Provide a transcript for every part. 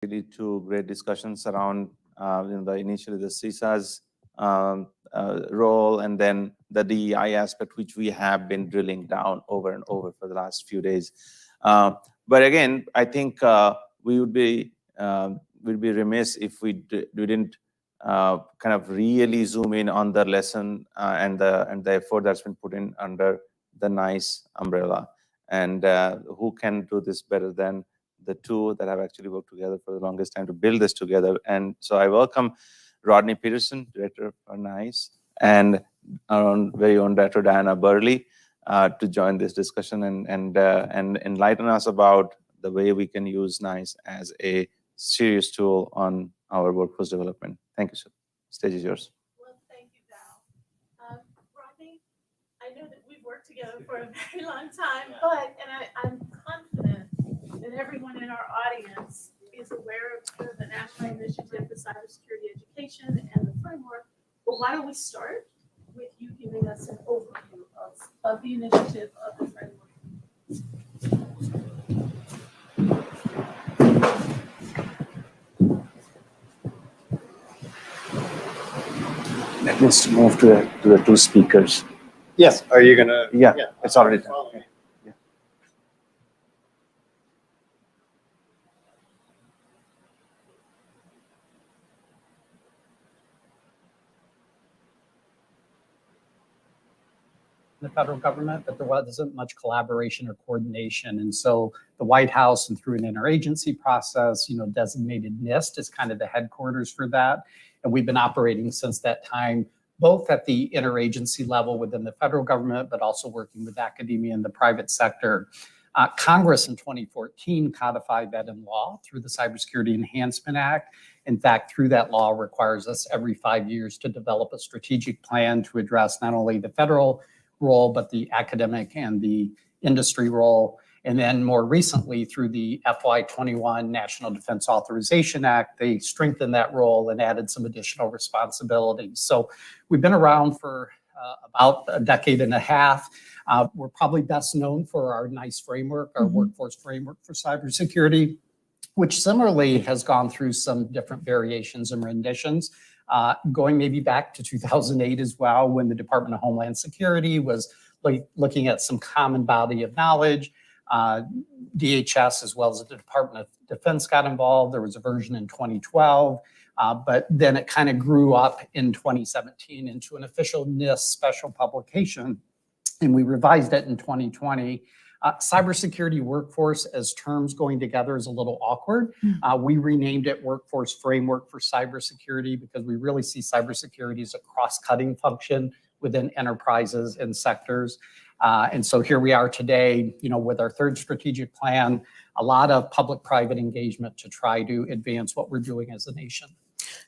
Really two great discussions around initially the CISA's role, and then the DEI aspect, which we have been drilling down over and over for the last few days. But again, I think we would be remiss if we didn't kind of really zoom in on the lesson and the effort that's been put in under the NICE umbrella. And who can do this better than the two that have actually worked together for the longest time to build this together. And so I welcome Rodney Peterson, Director of NICE, and our very own Director Diana Burley to join this discussion and enlighten us about the way we can use NICE as a serious tool on our workforce development. Thank you, sir. Stage is yours. Well, thank you, Val. Rodney, I know that we've worked together for a very long time, I'm confident that everyone in our audience is aware of the National Initiative for Cybersecurity Education and the framework. But why don't we start with you giving us an overview of the initiative, of the framework. Let's move to the two speakers. Yes. Are you gonna? Yeah, it's already done. Okay. Yeah. The federal government, but there wasn't much collaboration or coordination. And so the White House, and through an interagency process, designated NIST as kind of the headquarters for that. And we've been operating since that time, both at the interagency level within the federal government, but also working with academia and the private sector. Congress in 2014 codified that in law through the Cybersecurity Enhancement Act. In fact, through that law requires us every 5 years to develop a strategic plan to address not only the federal role, but the academic and the industry role. And then more recently, through the FY21 National Defense Authorization Act, they strengthened that role and added some additional responsibilities. So we've been around for about a decade and a half. We're probably best known for our NICE framework, our workforce framework for cybersecurity, which similarly has gone through some different variations and renditions. Going maybe back to 2008 as well, when the Department of Homeland Security was looking at some common body of knowledge. DHS, as well as the Department of Defense, got involved. There was a version in 2012, but then it kind of grew up in 2017 into an official NIST special publication, and we revised it in 2020. Cybersecurity workforce as terms going together is a little awkward. We renamed it Workforce Framework for Cybersecurity because we really see cybersecurity as a cross-cutting function within enterprises and sectors. And so here we are today, with our third strategic plan, a lot of public-private engagement to try to advance what we're doing as a nation.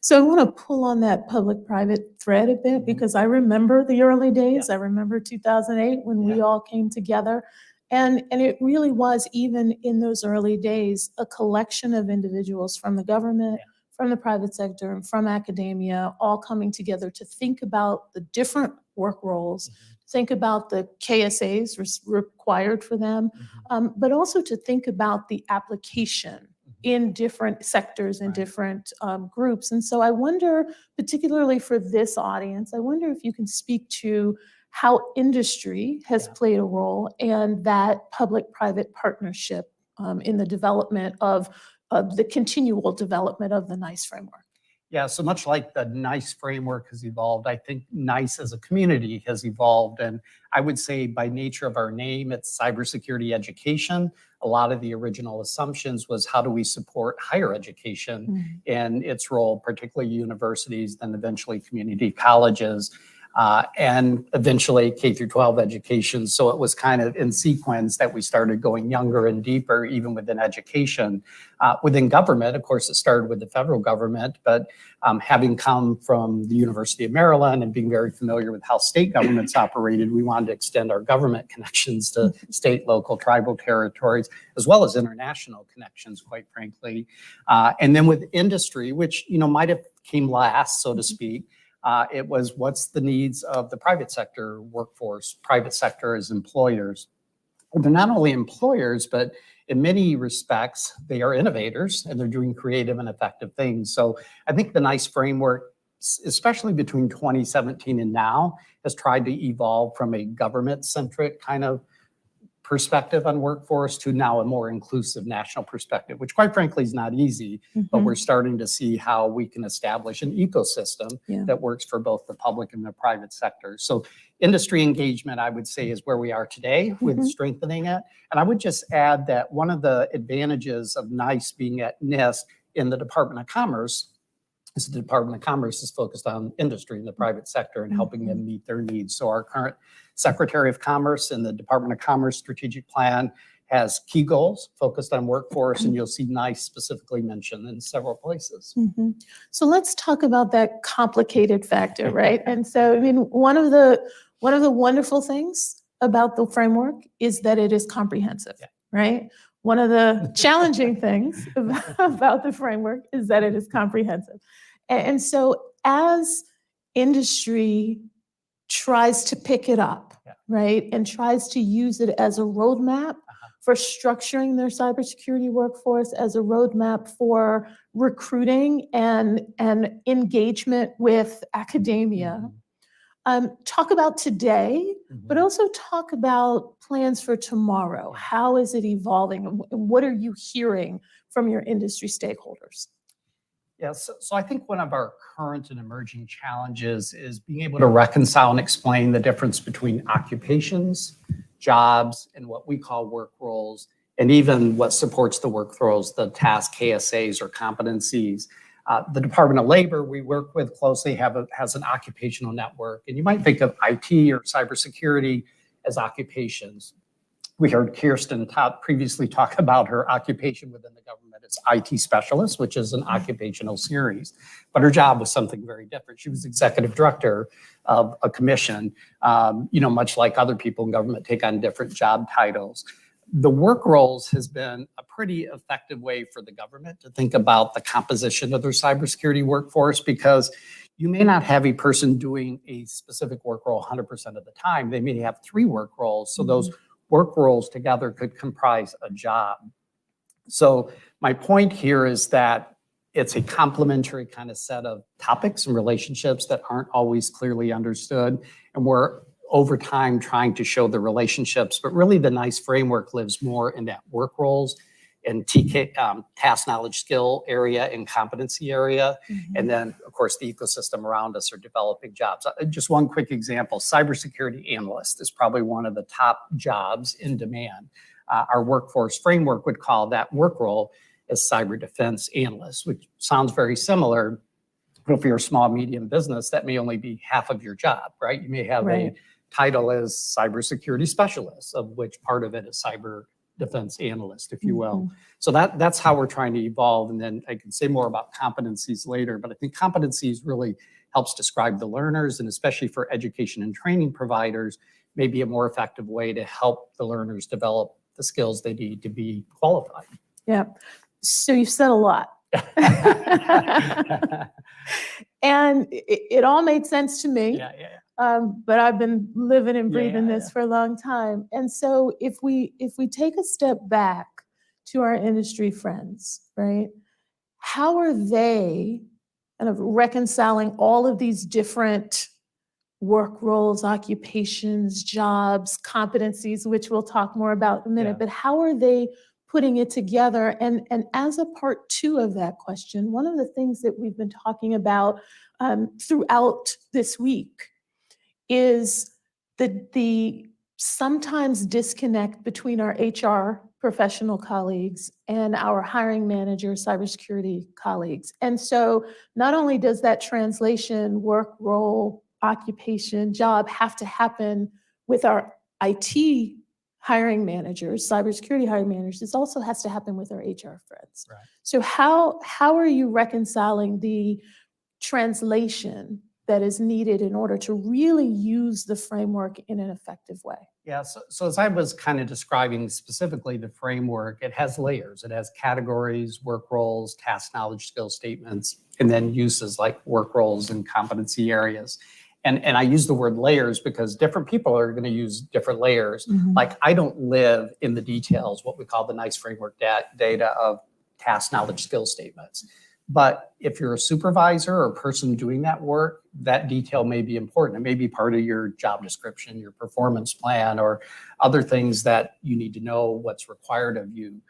So I want to pull on that public-private thread a bit because I remember the early days. I remember 2008 when we all came together. And it really was, even in those early days, a collection of individuals from the government, from the private sector, and from academia, all coming together to think about the different work roles, think about the KSAs required for them, but also to think about the application in different sectors and different groups. And so I wonder, particularly for this audience, I wonder if you can speak to how industry has played a role and that public-private partnership in the development of the continual development of the NICE framework. Yeah, so much like the NICE framework has evolved, I think NICE as a community has evolved. And I would say by nature of our name, it's cybersecurity education. A lot of the original assumptions was how do we support higher education and its role, particularly universities, then eventually community colleges. And eventually K through 12 education. So it was kind of in sequence that we started going younger and deeper, even within education. Within government, of course, it started with the federal government, but having come from the University of Maryland and being very familiar with how state governments operated, we wanted to extend our government connections to state, local, tribal territories, as well as international connections, quite frankly. And then with industry, which, might have came last, so to speak, it was what's the needs of the private sector workforce, private sector as employers. They're not only employers, but in many respects, they are innovators and they're doing creative and effective things. So I think the NICE framework, especially between 2017 and now, has tried to evolve from a government-centric kind of perspective on workforce to now a more inclusive national perspective, which quite frankly is not easy, but we're starting to see how we can establish an ecosystem that works for both the public and the private sector. So industry engagement, I would say, is where we are today with strengthening it. And I would just add that one of the advantages of NICE being at NIST in the Department of Commerce is the Department of Commerce is focused on industry and the private sector and helping them meet their needs. So our current Secretary of Commerce in the Department of Commerce strategic plan has key goals focused on workforce, and you'll see NICE specifically mentioned in several places. So let's talk about that complicated factor, right? And so, I mean, one of the wonderful things about the framework is that it is comprehensive, right? One of the challenging things about the framework is that it is comprehensive. And so as industry tries to pick it up, right, and tries to use it as a roadmap for structuring their cybersecurity workforce, as a roadmap for recruiting and engagement with academia, talk about today, but also talk about plans for tomorrow. How is it evolving? And what are you hearing from your industry stakeholders? Yes, so I think one of our current and emerging challenges is being able to reconcile and explain the difference between occupations, jobs, and what we call work roles, and even what supports the work roles, the task KSAs or competencies. The Department of Labor we work with closely has an occupational network, and you might think of IT or cybersecurity as occupations. We heard Kirsten previously talk about her occupation within the government as IT specialist, which is an occupational series, but her job was something very different. She was executive director of a commission, much like other people in government take on different job titles. The work roles has been a pretty effective way for the government to think about the composition of their cybersecurity workforce, because you may not have a person doing a specific work role 100% of the time. They may have 3 work roles. So those work roles together could comprise a job. So my point here is that it's a complementary kind of set of topics and relationships that aren't always clearly understood. And we're over time trying to show the relationships, but really the NICE framework lives more in that work roles and task, knowledge, skill area and competency area. And then, of course, the ecosystem around us are developing jobs. Just one quick example, cybersecurity analyst is probably one of the top jobs in demand. Our workforce framework would call that work role as cyber defense analyst, which sounds very similar. But if you're a small, medium business, that may only be half of your job, right? You may have a title as cybersecurity specialist, of which part of it is cyber defense analyst, if you will. So that's how we're trying to evolve. And then I can say more about competencies later, but I think competencies really helps describe the learners, and especially for education and training providers, may be a more effective way to help the learners develop the skills they need to be qualified. Yeah. So you've said a lot. And it all made sense to me. But I've been living and breathing this for a long time. And so if we take a step back to our industry friends, right? How are they kind of reconciling all of these different work roles, occupations, jobs, competencies, which we'll talk more about in a minute, but how are they putting it together? And as a part 2 of that question, one of the things that we've been talking about throughout this week is the sometimes disconnect between our HR professional colleagues and our hiring manager cybersecurity colleagues. And so not only does that translation, work role, occupation, job have to happen with our IT hiring managers, cybersecurity hiring managers, this also has to happen with our HR friends. Right. So how are you reconciling the translation that is needed in order to really use the framework in an effective way? Yeah, so as I was kind of describing specifically the framework, it has layers. It has categories, work roles, task, knowledge, skill statements, and then uses like work roles and competency areas. And I use the word layers because different people are going to use different layers. Mhm. Like I don't live in the details, what we call the NICE framework data of task, knowledge, skill statements. But if you're a supervisor or a person doing that work, that detail may be important. It may be part of your job description, your performance plan, or other things that you need to know what's required of you.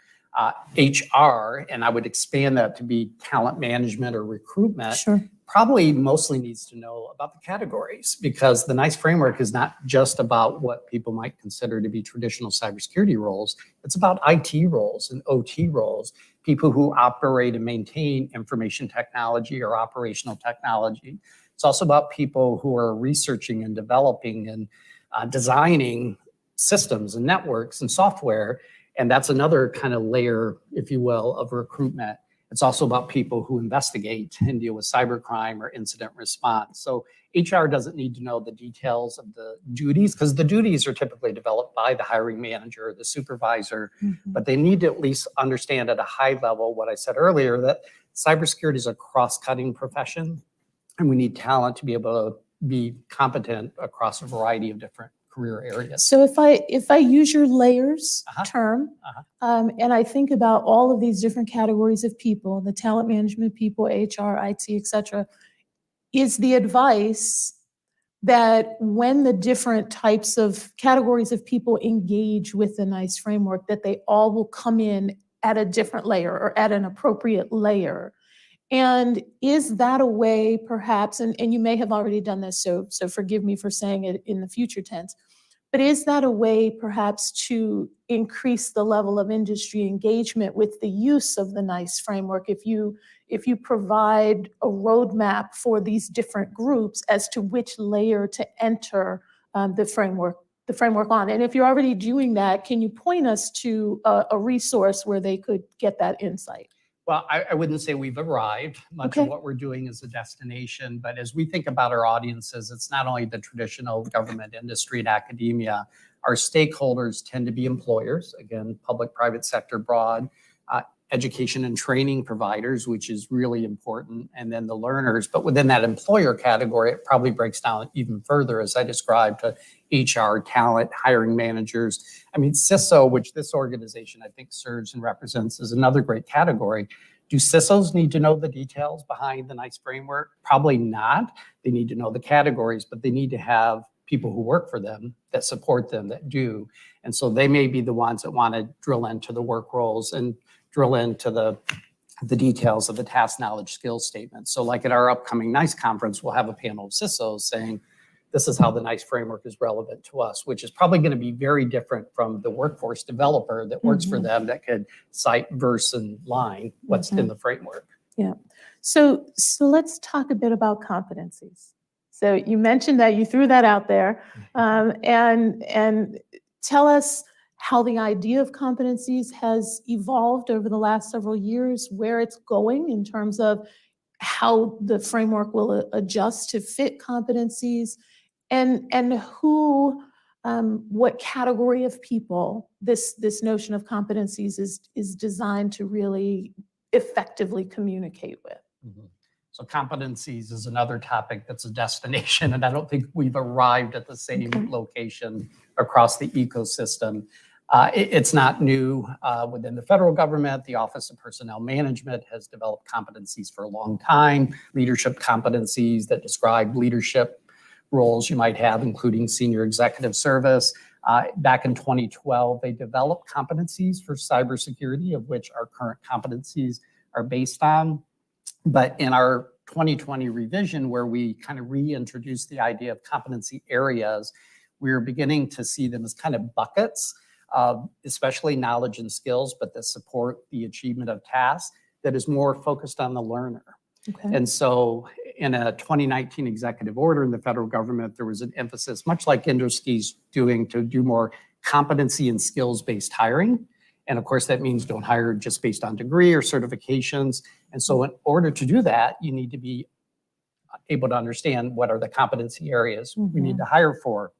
HR, and I would expand that to be talent management or recruitment, Sure. probably mostly needs to know about the categories, because the NICE framework is not just about what people might consider to be traditional cybersecurity roles. It's about IT roles and OT roles, people who operate and maintain information technology or operational technology. It's also about people who are researching and developing and designing systems and networks and software. And that's another kind of layer, if you will, of recruitment. It's also about people who investigate and deal with cybercrime or incident response. So HR doesn't need to know the details of the duties, because the duties are typically developed by the hiring manager or the supervisor, but they need to at least understand at a high level what I said earlier, that cybersecurity is a cross-cutting profession, and we need talent to be able to be competent across a variety of different career areas. So if I use your layers term, Uh-huh. and I think about all of these different categories of people, the talent management people, HR, IT, et cetera, is the advice that when the different types of categories of people engage with the NICE framework, that they all will come in at a different layer or at an appropriate layer? And is that a way perhaps, and you may have already done this, so forgive me for saying it in the future tense, but is that a way perhaps to increase the level of industry engagement with the use of the NICE framework if you provide a roadmap for these different groups as to which layer to enter the framework on? And if you're already doing that, can you point us to a resource where they could get that insight? Well, I wouldn't say we've arrived. Much of what we're doing is a destination. But as we think about our audiences, it's not only the traditional government, industry, and academia. Our stakeholders tend to be employers, again, public, private sector, broad, education and training providers, which is really important, and then the learners. But within that employer category, it probably breaks down even further, as I described, to HR, talent, hiring managers. I mean, CISO, which this organization I think serves and represents, is another great category. Do CISOs need to know the details behind the NICE framework? Probably not. They need to know the categories, but they need to have people who work for them, that support them, that do. And so they may be the ones that want to drill into the work roles and drill into the details of the task, knowledge, skills statement. So like at our upcoming NICE conference, we'll have a panel of CISOs saying, this is how the NICE framework is relevant to us, which is probably going to be very different from the workforce developer that works for them, that could cite verse and line what's in the framework. Yeah. So let's talk a bit about competencies. So you mentioned that, you threw that out there, and tell us how the idea of competencies has evolved over the last several years, where it's going in terms of how the framework will adjust to fit competencies, and who, what category of people this notion of competencies is designed to really effectively communicate with. So competencies is another topic that's a destination, and I don't think we've arrived at the same location across the ecosystem. It's not new within the federal government. The Office of Personnel Management has developed competencies for a long time, leadership competencies that describe leadership roles you might have, including senior executive service. Back in 2012, they developed competencies for cybersecurity, of which our current competencies are based on. But in our 2020 revision, where we kind of reintroduced the idea of competency areas, we're beginning to see them as kind of buckets, especially knowledge and skills, but that support the achievement of tasks, that is more focused on the learner. And so in a 2019 executive order in the federal government, there was an emphasis, much like industry's doing, to do more competency and skills-based hiring. And of course, that means don't hire just based on degree or certifications. And so in order to do that, you need to be able to understand what are the competency areas we need to hire for.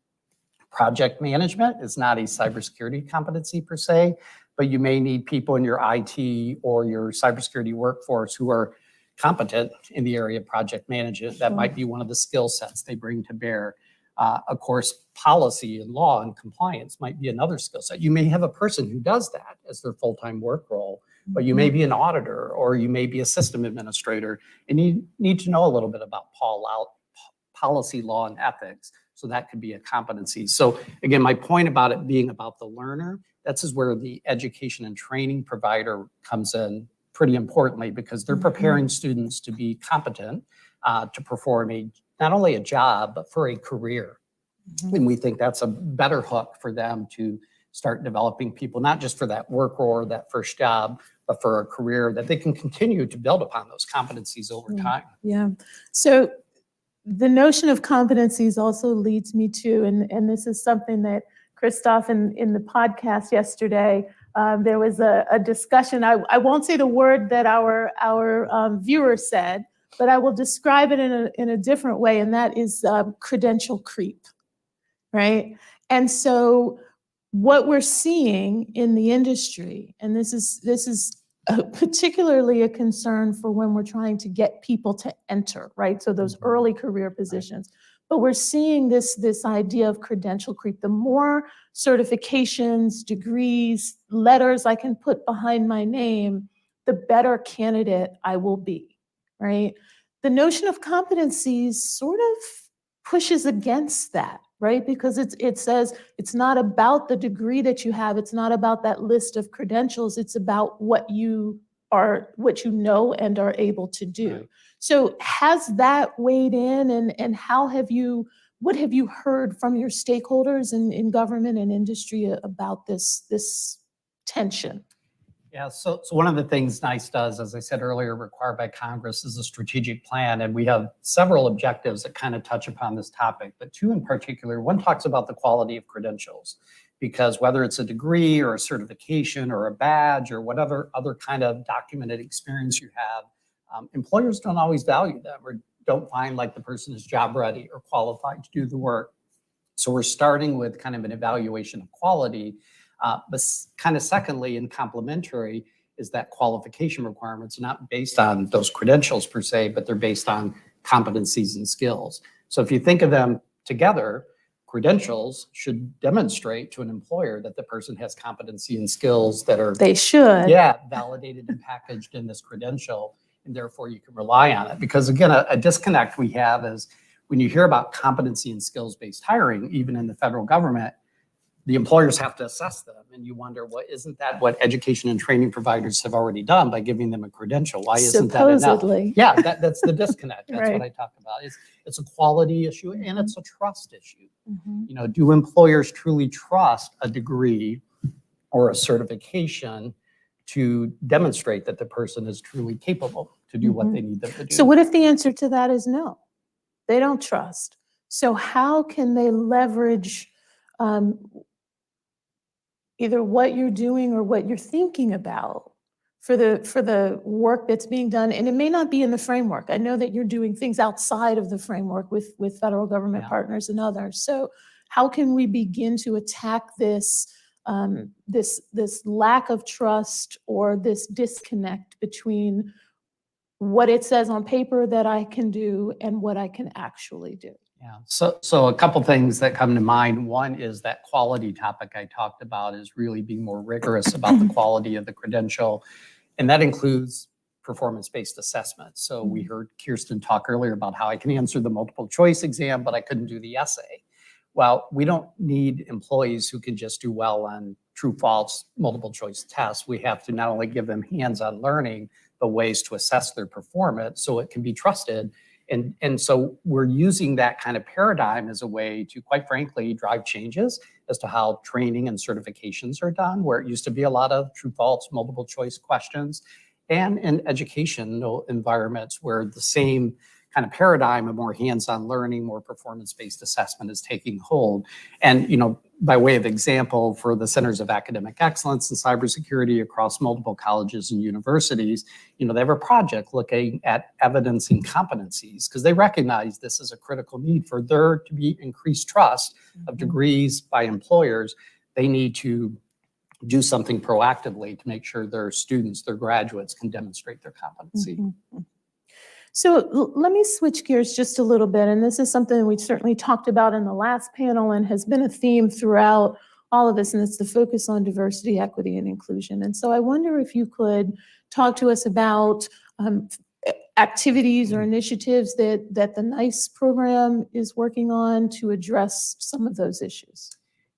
Project management is not a cybersecurity competency per se, but you may need people in your IT or your cybersecurity workforce who are competent in the area of project management. That might be one of the skill sets they bring to bear. Of course, policy and law and compliance might be another skill set. You may have a person who does that as their full-time work role, but you may be an auditor or you may be a system administrator, and you need to know a little bit about policy, law, and ethics. So that could be a competency. So again, my point about it being about the learner, that's where the education and training provider comes in pretty importantly, because they're preparing students to be competent to perform not only a job, but for a career. And we think that's a better hook for them to start developing people, not just for that work or that first job, but for a career that they can continue to build upon those competencies over time. Yeah. So the notion of competencies also leads me to, and this is something that Christoph in the podcast yesterday, there was a discussion. I won't say the word that our viewer said, but I will describe it in a different way, and that is credential creep, right? And so what we're seeing in the industry, and this is particularly a concern for when we're trying to get people to enter, right? So those early career positions. But we're seeing this idea of credential creep. The more certifications, degrees, letters I can put behind my name, the better candidate I will be, right? The notion of competencies sort of pushes against that, right? Because it says it's not about the degree that you have. It's not about that list of credentials. It's about what you know and are able to do. Right. So has that weighed in, and what have you heard from your stakeholders in government and industry about this tension? Yeah, so one of the things NICE does, as I said earlier, required by Congress, is a strategic plan. And we have several objectives that kind of touch upon this topic, but two in particular. One talks about the quality of credentials, because whether it's a degree or a certification or a badge or whatever other kind of documented experience you have, employers don't always value them or don't find like the person is job ready or qualified to do the work. So we're starting with kind of an evaluation of quality. But kind of secondly and complementary is that qualification requirements are not based on those credentials per se, but they're based on competencies and skills. So if you think of them together, credentials should demonstrate to an employer that the person has competency and skills that are validated and packaged in this credential, and therefore you can rely on it. Because again, a disconnect we have is when you hear about competency and skills-based hiring, even in the federal government, the employers have to assess them, and you wonder, isn't that what education and training providers have already done by giving them a credential? Why isn't that enough? Supposedly. Yeah, that's the disconnect. That's Right. what I talk about. It's a quality issue and it's a trust issue. You know, do employers truly trust a degree or a certification to demonstrate that the person is truly capable to do what they need them to do? So what if the answer to that is no? They don't trust. So how can they leverage either what you're doing or what you're thinking about for the work that's being done? And it may not be in the framework. I know that you're doing things outside of the framework with federal government partners and others. So how can we begin to attack this lack of trust or this disconnect between what it says on paper that I can do and what I can actually do? Yeah, so a couple things that come to mind. One is that quality topic I talked about is really being more rigorous about the quality of the credential, and that includes performance-based assessment. So we heard Kirsten talk earlier about how I can answer the multiple choice exam, but I couldn't do the essay. Well, we don't need employees who can just do well on true, false, multiple choice tests. We have to not only give them hands-on learning, but ways to assess their performance so it can be trusted. And so we're using that kind of paradigm as a way to, quite frankly, drive changes as to how training and certifications are done, where it used to be a lot of true, false, multiple choice questions, and in educational environments where the same kind of paradigm of more hands-on learning, more performance-based assessment is taking hold. And, you know, by way of example, for the Centers of Academic Excellence in Cybersecurity across multiple colleges and universities, you know, they have a project looking at evidencing competencies because they recognize this is a critical need for there to be increased trust of degrees by employers. They need to do something proactively to make sure their students, their graduates can demonstrate their competency. So let me switch gears just a little bit, and this is something we certainly talked about in the last panel and has been a theme throughout all of this, and it's the focus on diversity, equity, and inclusion. And so I wonder if you could talk to us about activities or initiatives that the NICE program is working on to address some of those issues.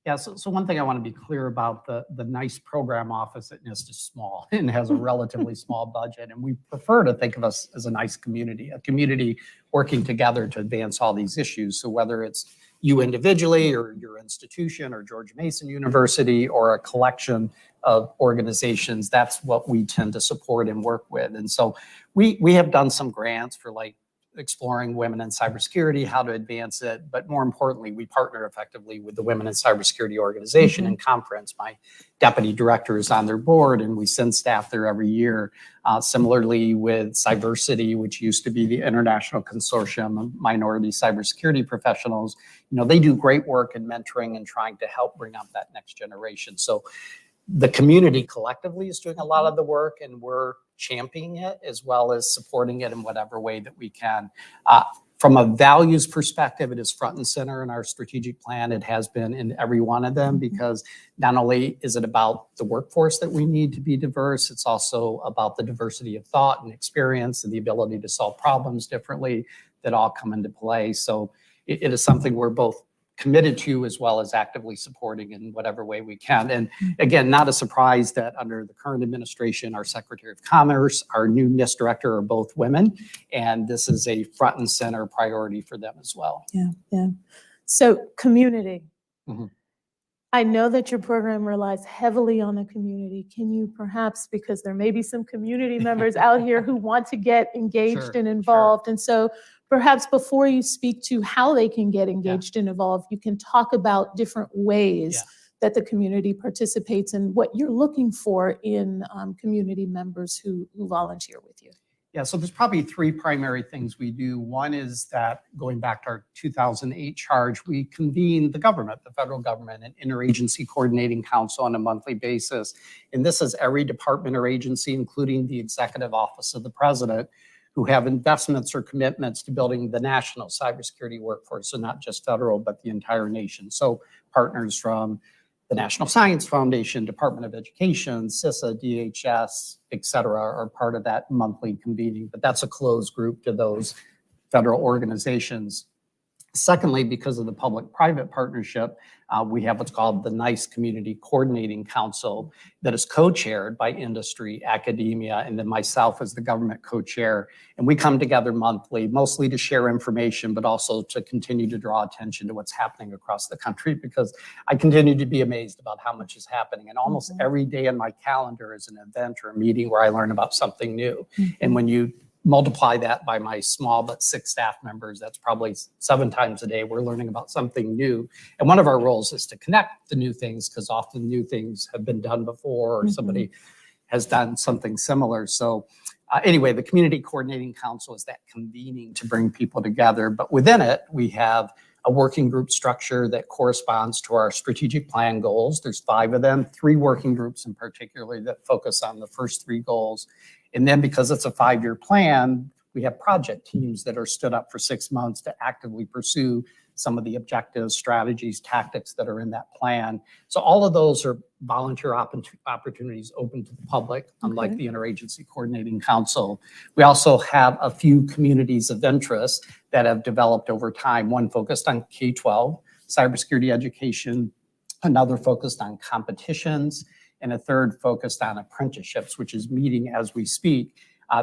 Yeah, so one thing I want to be clear about, the NICE program office at NIST is small and has a relatively small budget. And we prefer to think of us as a NICE community, a community working together to advance all these issues. So whether it's you individually or your institution or George Mason University or a collection of organizations, that's what we tend to support and work with. And so we have done some grants for like exploring women in cybersecurity, how to advance it. But more importantly, we partner effectively with the Women in Cybersecurity Organization and Conference. My deputy director is on their board, and we send staff there every year. Similarly with Cyversity, which used to be the International Consortium of Minority Cybersecurity Professionals, they do great work in mentoring and trying to help bring up that next generation. So the community collectively is doing a lot of the work, and we're championing it as well as supporting it in whatever way that we can. From a values perspective, it is front and center in our strategic plan. It has been in every one of them, because not only is it about the workforce that we need to be diverse, it's also about the diversity of thought and experience and the ability to solve problems differently that all come into play. So it is something we're both committed to as well as actively supporting in whatever way we can. And again, not a surprise that under the current administration, our Secretary of Commerce, our new NIST director are both women, and this is a front and center priority for them as well. Yeah. So community. Mhm. I know that your program relies heavily on the community. Can you perhaps, because there may be some community members out here who want to get engaged Sure, and involved, and so perhaps before you speak to how they can get engaged and involved, you can talk about different ways that the community participates and what you're looking for in community members who volunteer with you. Yeah, so there's probably three primary things we do. One is that, going back to our 2008 charge, we convene the government, the federal government, an interagency coordinating council on a monthly basis. And this is every department or agency, including the executive office of the president, who have investments or commitments to building the national cybersecurity workforce. So not just federal, but the entire nation. So partners from the National Science Foundation, Department of Education, CISA, DHS, et cetera, are part of that monthly convening. But that's a closed group to those federal organizations. Secondly, because of the public-private partnership, we have what's called the NICE Community Coordinating Council that is co-chaired by industry, academia, and then myself as the government co-chair. And we come together monthly, mostly to share information, but also to continue to draw attention to what's happening across the country, because I continue to be amazed about how much is happening. And almost every day in my calendar is an event or a meeting where I learn about something new. And when you multiply that by my small but 6 staff members, that's probably 7 times a day we're learning about something new. And one of our roles is to connect the new things, because often new things have been done before, or somebody has done something similar. So anyway, the Community Coordinating Council is that convening to bring people together. But within it, we have a working group structure that corresponds to our strategic plan goals. There's 5 of them, 3 working groups in particular that focus on the first 3 goals. And then, because it's a 5-year plan, we have project teams that are stood up for 6 months to actively pursue some of the objectives, strategies, tactics that are in that plan. So all of those are volunteer opportunities open to the public, unlike the Interagency Coordinating Council. We also have a few communities of interest that have developed over time. One focused on K-12, cybersecurity education, another focused on competitions, and a third focused on apprenticeships, which is meeting as we speak.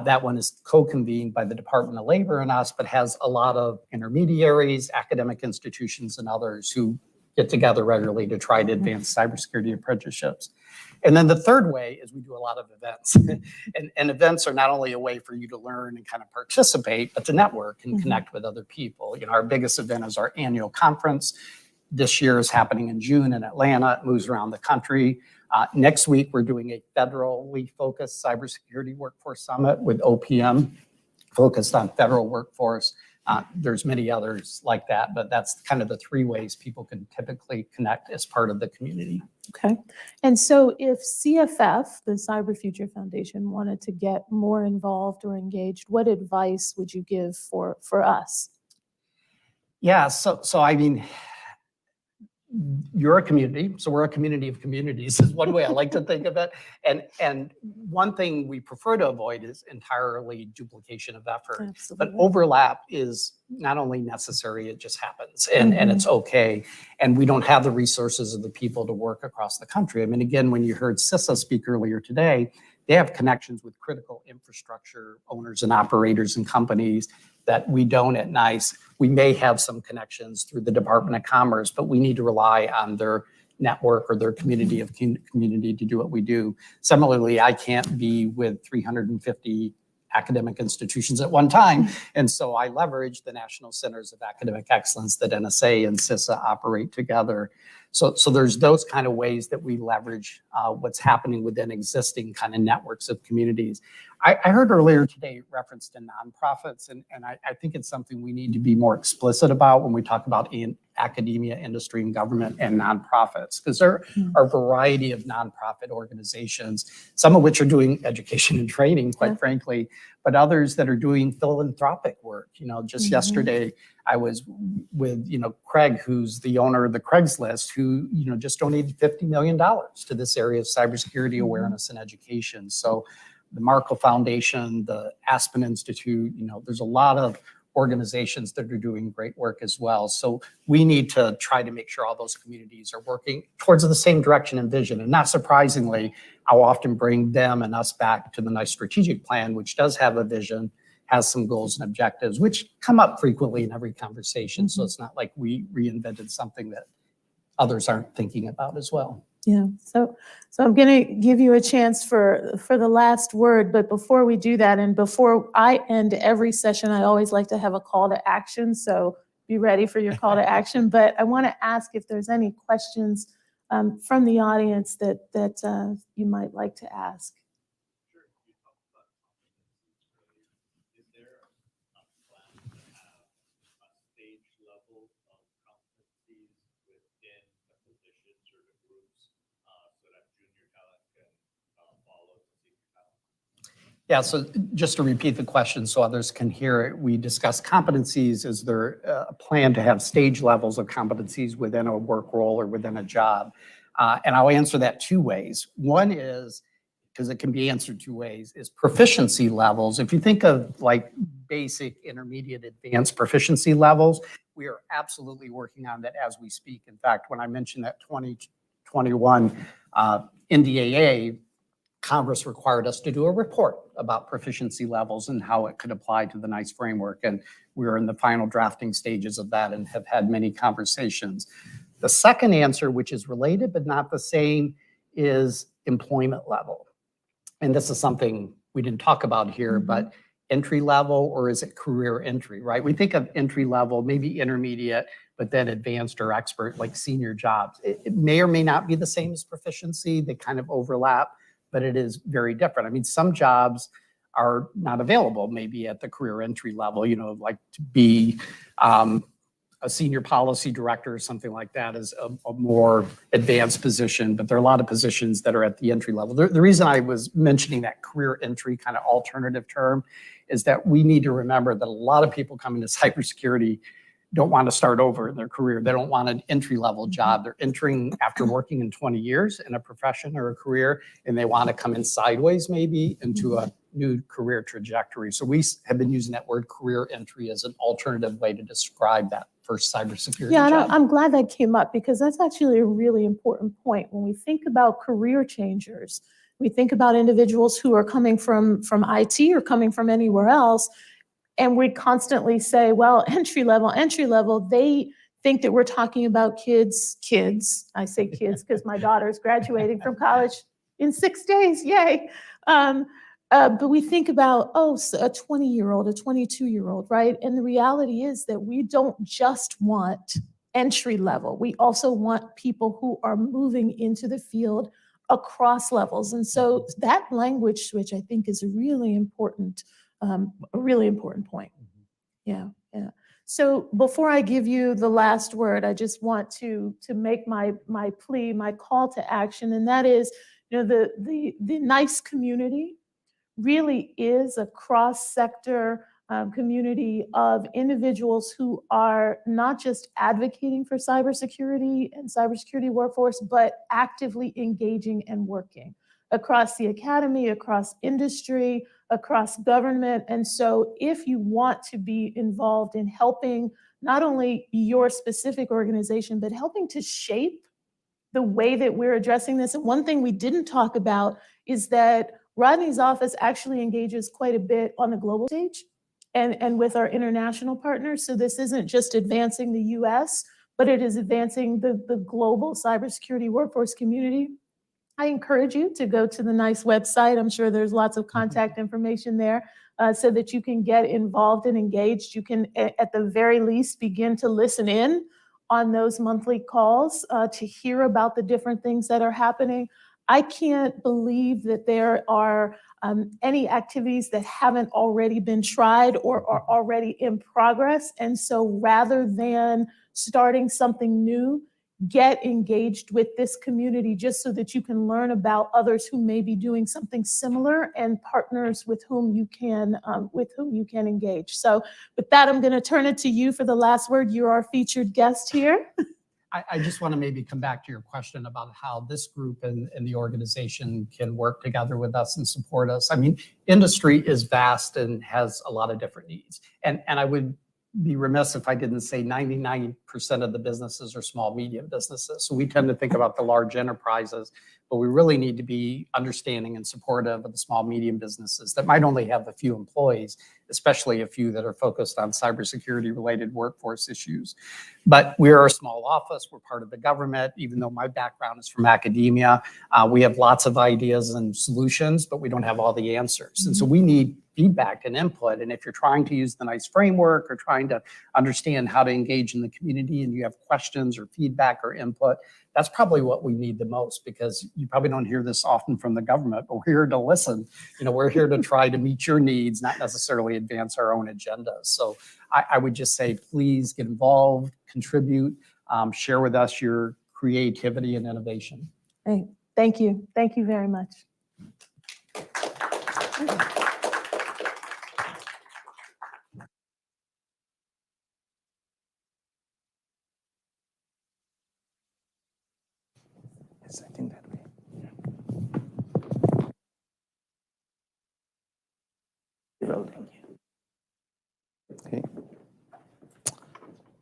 That one is co-convened by the Department of Labor and us, but has a lot of intermediaries, academic institutions, and others who get together regularly to try to advance cybersecurity apprenticeships. And then the third way is we do a lot of events. and events are not only a way for you to learn and kind of participate, but to network and connect with other people. Our biggest event is our annual conference. This year is happening in June in Atlanta. It moves around the country. Next week, we're doing a federally focused cybersecurity workforce summit with OPM, focused on federal workforce. There's many others like that, but that's kind of the 3 ways people can typically connect as part of the community. Okay. And so if CFF, the Cyber Future Foundation, wanted to get more involved or engaged, what advice would you give for us? Yeah, so I mean, you're a community, so we're a community of communities is one way I like to think of it. And one thing we prefer to avoid is entirely duplication of effort. But Absolutely. overlap is not only necessary, it just happens, and it's okay. And we don't have the resources of the people to work across the country. I mean, again, when you heard CISA speak earlier today, they have connections with critical infrastructure owners and operators and companies that we don't at NICE. We may have some connections through the Department of Commerce, but we need to rely on their network or their community to do what we do. Similarly, I can't be with 350 academic institutions at one time. And so I leverage the National Centers of Academic Excellence that NSA and CISA operate together. So there's those kind of ways that we leverage what's happening within existing kind of networks of communities. I heard earlier today reference to nonprofits, and I think it's something we need to be more explicit about when we talk about academia, industry, and government and nonprofits, because there are a variety of nonprofit organizations, some of which are doing education and training, quite frankly, but others that are doing philanthropic work. You know, just yesterday I was with, Craig, who's the owner of the Craigslist, who, just donated $50 million to this area of cybersecurity awareness and education. So the Markle Foundation, the Aspen Institute, there's a lot of organizations that are doing great work as well. So we need to try to make sure all those communities are working towards the same direction and vision. And not surprisingly, I'll often bring them and us back to the NICE strategic plan, which does have a vision, has some goals and objectives, which come up frequently in every conversation. So it's not like we reinvented something that others aren't thinking about as well. Yeah, so I'm going to give you a chance for the last word, but before we do that, and before I end every session, I always like to have a call to action, so be ready for your call to action. But I want to ask if there's any questions from the audience that you might like to ask. Yeah, so just to repeat the question so others can hear it, we discussed competencies. Is there a plan to have stage levels of competencies within a work role or within a job? And I'll answer that two ways. One is, because it can be answered two ways, is proficiency levels. If you think of like basic, intermediate, advanced proficiency levels, we are absolutely working on that as we speak. In fact, when I mentioned that 2021 NDAA, Congress required us to do a report about proficiency levels and how it could apply to the NICE framework. And we're in the final drafting stages of that and have had many conversations. The second answer, which is related but not the same, is employment level. And this is something we didn't talk about here, but entry level, or is it career entry, right? We think of entry level, maybe intermediate, but then advanced or expert, like senior jobs. It may or may not be the same as proficiency. They kind of overlap, but it is very different. I mean, some jobs are not available maybe at the career entry level, like to be a senior policy director or something like that is a more advanced position, but there are a lot of positions that are at the entry level. The reason I was mentioning that career entry kind of alternative term is that we need to remember that a lot of people coming to cybersecurity don't want to start over in their career. They don't want an entry-level job. They're entering after working in 20 years in a profession or a career, and they want to come in sideways maybe into a new career trajectory. So we have been using that word career entry as an alternative way to describe that first cybersecurity job. And I'm glad that came up, because that's actually a really important point. When we think about career changers, we think about individuals who are coming from IT or coming from anywhere else, and we constantly say, well, entry level, they think that we're talking about kids. I say kids because my daughter's graduating from college in 6 days, yay. But we think about, a 20-year-old, a 22-year-old, right? And the reality is that we don't just want entry level. We also want people who are moving into the field across levels. And so that language switch, I think, is a really important point. Yeah. So before I give you the last word, I just want to make my plea, my call to action, and that is, the NICE community really is a cross-sector community of individuals who are not just advocating for cybersecurity and cybersecurity workforce, but actively engaging and working across the academy, across industry, across government. And so if you want to be involved in helping not only your specific organization, but helping to shape the way that we're addressing this. And one thing we didn't talk about is that Rodney's office actually engages quite a bit on the global stage and with our international partners. So this isn't just advancing the US, but it is advancing the global cybersecurity workforce community. I encourage you to go to the NICE website. I'm sure there's lots of contact information there so that you can get involved and engaged. You can, at the very least, begin to listen in on those monthly calls to hear about the different things that are happening. I can't believe that there are any activities that haven't already been tried or are already in progress. And so rather than starting something new, get engaged with this community just so that you can learn about others who may be doing something similar and partners with whom you can engage. So with that, I'm going to turn it to you for the last word. You're our featured guest here. I just want to maybe come back to your question about how this group and the organization can work together with us and support us. I mean, industry is vast and has a lot of different needs. And I would be remiss if I didn't say 99% of the businesses are small, medium businesses. So we tend to think about the large enterprises, but we really need to be understanding and supportive of the small, medium businesses that might only have a few employees, especially a few that are focused on cybersecurity related workforce issues. But we're a small office, we're part of the government, even though my background is from academia. We have lots of ideas and solutions, but we don't have all the answers. And so we need feedback and input. And if you're trying to use the NICE framework or trying to understand how to engage in the community and you have questions or feedback or input, that's probably what we need the most, because you probably don't hear this often from the government, but we're here to listen. We're here to try to meet your needs, not necessarily advance our own agendas. So I would just say, please get involved, contribute, share with us your creativity and innovation. Hey, thank you. Thank you very much. Yes, I think that way. Well, thank you. Okay.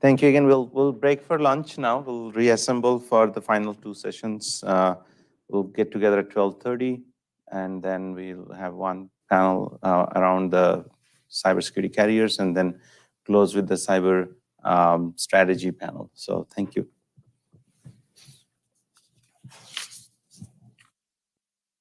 Thank you again. We'll break for lunch now. We'll reassemble for the final two sessions. We'll get together at 12:30, and then we'll have one panel around the cybersecurity carriers, and then close with the cyber strategy panel. So thank you.